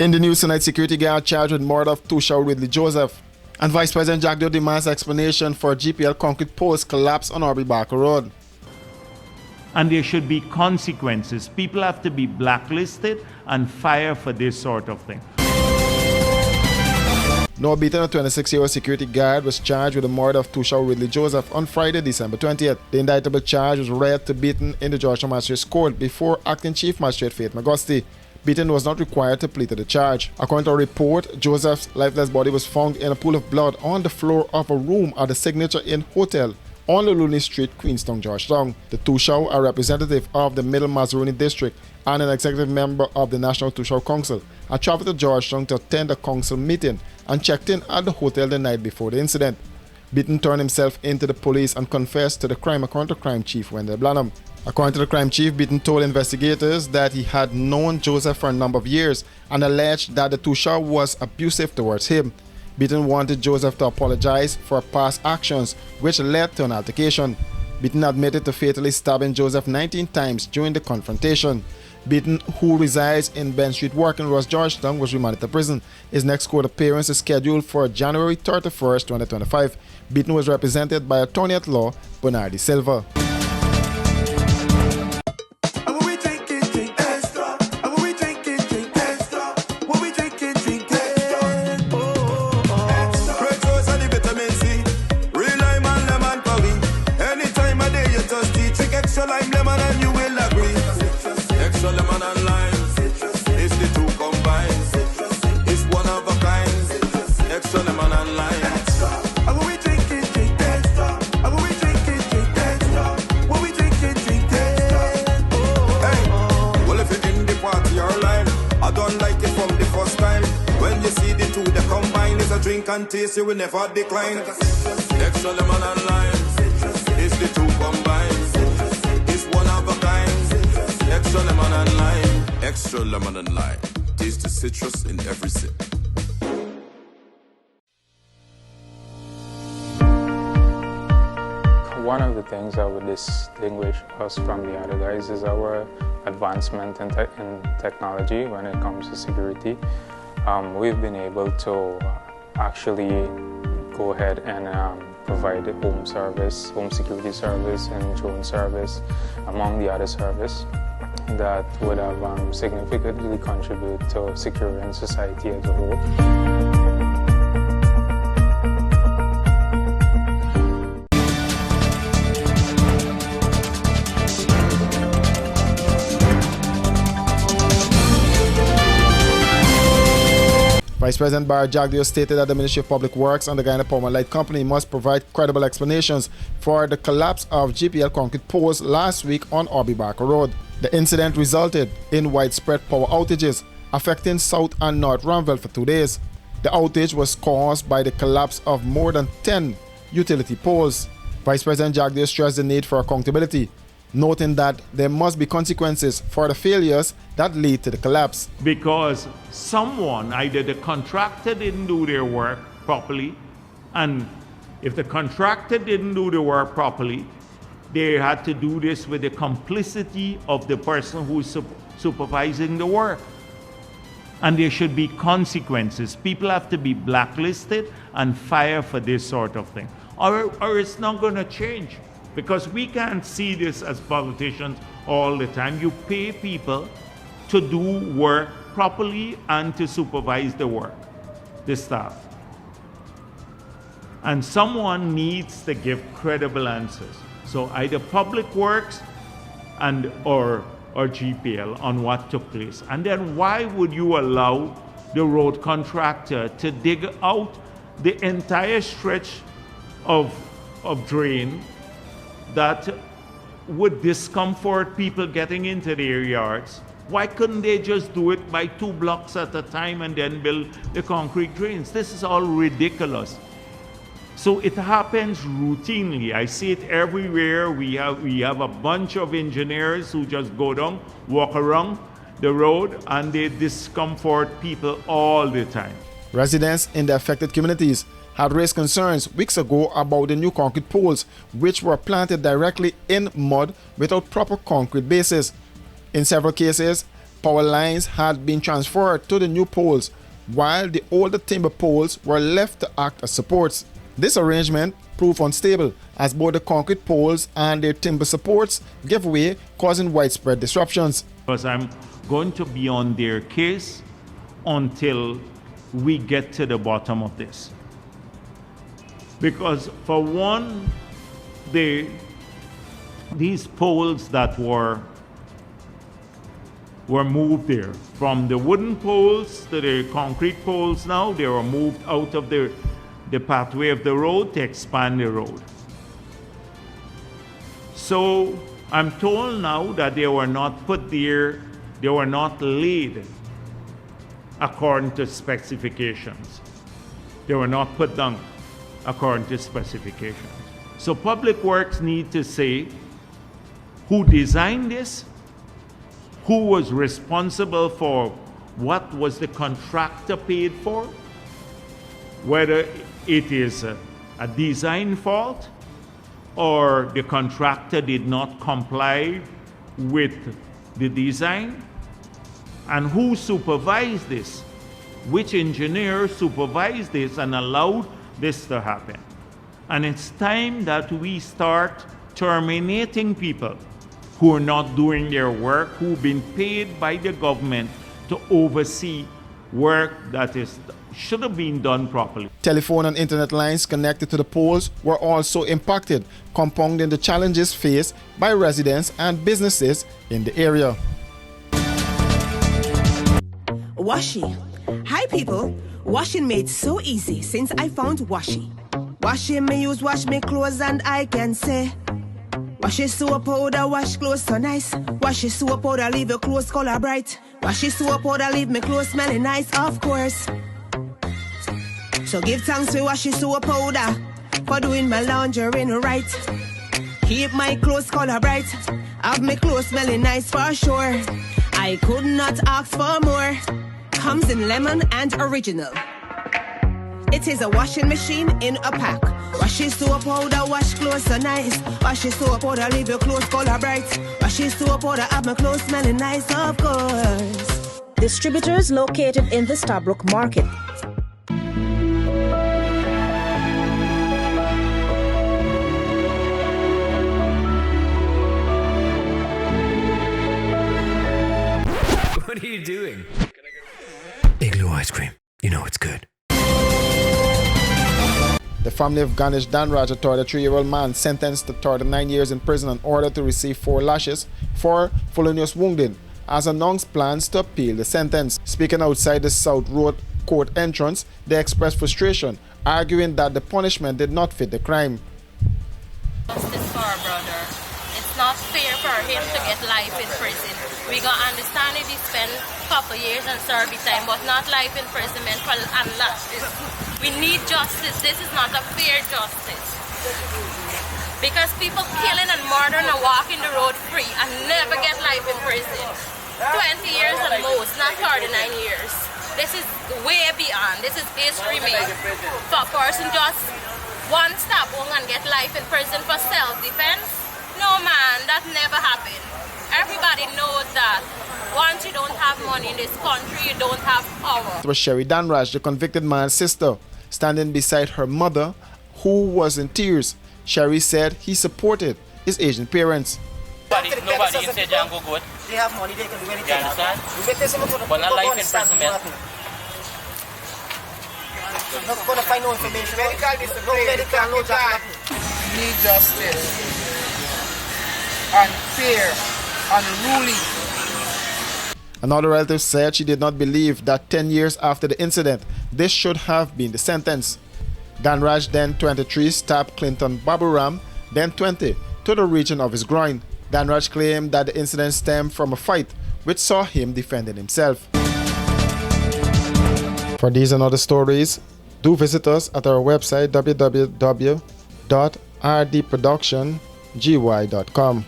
In the news tonight, security guard charged with murder of Tusha Ridley Joseph. And Vice President Jagdeo demands explanation for GPL concrete post collapse on Aubrey Barker Road. And there should be consequences. People have to be blacklisted and fired for this sort of thing. Noah Beaton, a 26-year-old security guard, was charged with the murder of Tusha Ridley Joseph on Friday, December 20th. The indictable charge was read to Beaton in the Georgetown Magistrates Court before Acting Chief Magistrate Faith Magusti. Beaton was not required to plead to the charge. According to a report, Joseph's lifeless body was found in a pool of blood on the floor of a room at the Signature Inn Hotel on Luluni Street, Queenstown, Georgetown. The Tushaw, a representative of the Middle Mazaruni District and an executive member of the National Tushaw Council, had traveled to Georgetown to attend a council meeting and checked in at the hotel the night before the incident. Beaton turned himself into the police and confessed to the crime, according to Crime Chief Wendell Blanham. According to the crime chief, Beaton told investigators that he had known Joseph for a number of years and alleged that the Tushaw was abusive towards him. Beaton wanted Joseph to apologize for past actions, which led to an altercation. Beaton admitted to fatally stabbing Joseph 19 times during the confrontation. Beaton, who resides in Ben Street, Working Ross, Georgetown, was remanded to prison. His next court appearance is scheduled for January 31st, 2025. Beaton was represented by attorney at law Bernardi Silva. Extra lime, lemon, and you will agree. Extra lemon and lime, it's the two combined. It's one of a kind. Extra lemon and lime. Extra. And when we drink it, drink extra. And when we drink it, drink extra. When we drink it, drink extra. Hey, well if you're in the party or line, I don't like it from the first time. When you see the two, they combine. It's a drink and taste, you will never decline. Extra lemon and lime, it's the two combined. Extra lemon and lime. Extra lemon and lime. Taste the citrus in every sip. One of the things that would distinguish us from the other guys is our advancement in technology when it comes to security. We've been able to actually go ahead and provide home security service, and drone service, among the other service that would have significantly contributed to securing society as a whole. Vice President Barry Jagdeo stated that the Ministry of Public Works and the Guyana Power and Light Company must provide credible explanations for the collapse of GPL concrete poles last week on Aubrey Barker Road. The incident resulted in widespread power outages, affecting South and North Ramville for 2 days. The outage was caused by the collapse of more than 10 utility poles. Vice President Jagdeo stressed the need for accountability, noting that there must be consequences for the failures that lead to the collapse. Because someone, either the contractor didn't do their work properly, and if the contractor didn't do the work properly, they had to do this with the complicity of the person who's supervising the work. And there should be consequences. People have to be blacklisted and fired for this sort of thing. Or it's not going to change. Because we can't see this as politicians all the time. You pay people to do work properly and to supervise the work, the staff. And someone needs to give credible answers. So either Public Works or GPL on what took place. And then why would you allow the road contractor to dig out the entire stretch of drain that would discomfort people getting into their yards? Why couldn't they just do it by 2 blocks at a time and then build the concrete drains? This is all ridiculous. So it happens routinely. I see it everywhere. We have a bunch of engineers who just go down, walk around the road, and they discomfort people all the time. Residents in the affected communities had raised concerns weeks ago about the new concrete poles, which were planted directly in mud without proper concrete bases. In several cases, Power lines had been transferred to the new poles, while the older timber poles were left to act as supports. This arrangement proved unstable as both the concrete poles and their timber supports gave way, causing widespread disruptions. Because I'm going to be on their case until we get to the bottom of this. Because for one, these poles that were moved there, from the wooden poles to the concrete poles now, they were moved out of the pathway of the road to expand the road. So I'm told now that they were not put there, they were not laid according to specifications. They were not put down according to specifications. So Public Works need to say who designed this, who was responsible for what was the contractor paid for, whether it is a design fault or the contractor did not comply with the design, and who supervised this, which engineer supervised this and allowed this to happen. And it's time that we start terminating people who are not doing their work, who've been paid by the government to oversee work that should have been done properly. Telephone and internet lines connected to the poles were also impacted, compounding the challenges faced by residents and businesses in the area. Washi. Hi people. Washing made so easy since I found Washi. Washing me use wash me clothes and I can say Washi soap powder wash clothes so nice. Washi soap powder leave your clothes color bright. Washi soap powder leave me clothes smelling nice, of course. So give thanks to Washi soap powder for doing my laundry right. Keep my clothes color bright. Have my clothes smelling nice for sure. I could not ask for more. Comes in lemon and original. It is a washing machine in a pack. Washi soap powder wash clothes so nice. Washi soap powder leave your clothes color bright. Washi soap powder have my clothes smelling nice, of course. Distributors located in the Stabrook Market. What are you doing? Igloo ice cream. You know it's good. The family of Ganesh Danraj, a 33-year-old man sentenced to 39 years in prison in order to receive 4 lashes for felonious wounding, has announced plans to appeal the sentence. Speaking outside the South Road court entrance, they expressed frustration, arguing that the punishment did not fit the crime. Justice for our brother. It's not fair for him to get life in prison. We gonna understand if he spend a couple years and serve his time, but not life imprisonment for lashes. We need justice. This is not a fair justice. Because people killing and murdering and walking the road free and never get life in prison. 20 years at most, not 39 years. This is way beyond. This is history made. For a person just one stab and get life in prison for self-defense? No man, that never happened. Everybody knows that once you don't have money in this country, you don't have power. It was Sherry Danraj, the convicted man's sister, standing beside her mother, who was in tears. Sherry said he supported his Asian parents. Nobody said they go good. They have money, they can do anything. You understand? But not life imprisonment. Not going to find no information. No medical, no job. Need justice. And fair. Unruly. Another relative said she did not believe that 10 years after the incident, this should have been the sentence. Danraj, then 23, stabbed Clinton Baburam, then 20, to the region of his groin. Danraj claimed that the incident stemmed from a fight which saw him defending himself. For these and other stories, do visit us at our website www.rdproductiongy.com.